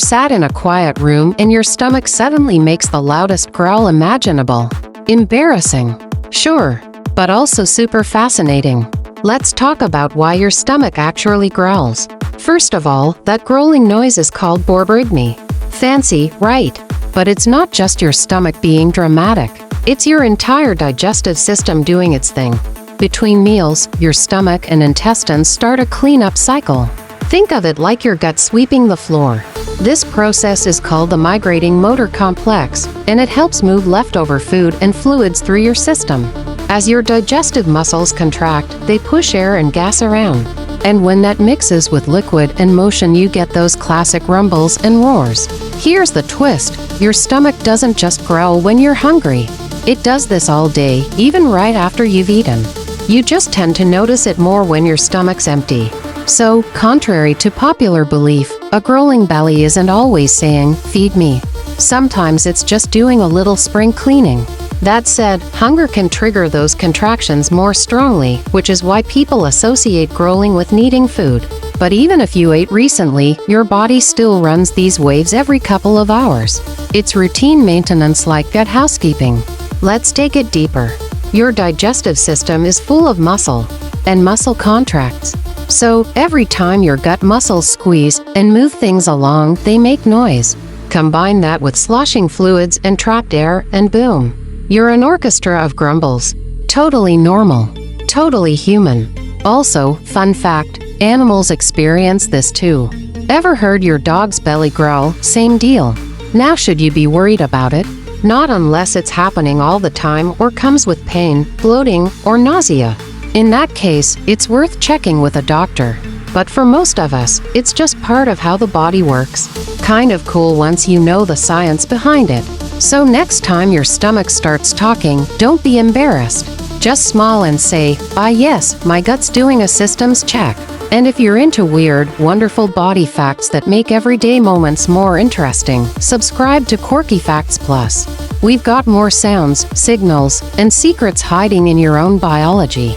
Sat in a quiet room and your stomach suddenly makes the loudest growl imaginable. Embarrassing? Sure, but also super fascinating. Let's talk about why your stomach actually growls. First of all, that growling noise is called Borborygmi. Fancy, right? But it's not just your stomach being dramatic. It's your entire digestive system doing its thing. Between meals, your stomach and intestines start a cleanup cycle. Think of it like your gut sweeping the floor. This process is called the migrating motor complex, and it helps move leftover food and fluids through your system. As your digestive muscles contract, they push air and gas around. And when that mixes with liquid and motion, you get those classic rumbles and roars. Here's the twist: your stomach doesn't just growl when you're hungry. It does this all day, even right after you've eaten. You just tend to notice it more when your stomach's empty. So, contrary to popular belief, a growling belly isn't always saying, "Feed me." Sometimes it's just doing a little spring cleaning. That said, hunger can trigger those contractions more strongly, which is why people associate growling with needing food. But even if you ate recently, your body still runs these waves every couple of hours. It's routine maintenance like gut housekeeping. Let's take it deeper. Your digestive system is full of muscle, and muscle contracts. So, every time your gut muscles squeeze and move things along, they make noise. Combine that with sloshing fluids and trapped air, and boom, you're an orchestra of grumbles. Totally normal. Totally human. Also, fun fact, animals experience this too. Ever heard your dog's belly growl? Same deal. Now should you be worried about it? Not unless it's happening all the time or comes with pain, bloating, or nausea. In that case, it's worth checking with a doctor. But for most of us, it's just part of how the body works. Kind of cool once you know the science behind it. So next time your stomach starts talking, don't be embarrassed. Just smile and say, "Ah yes, my gut's doing a systems check." And if you're into weird, wonderful body facts that make everyday moments more interesting, subscribe to QuirkyFacts Plus. We've got more sounds, signals, and secrets hiding in your own biology.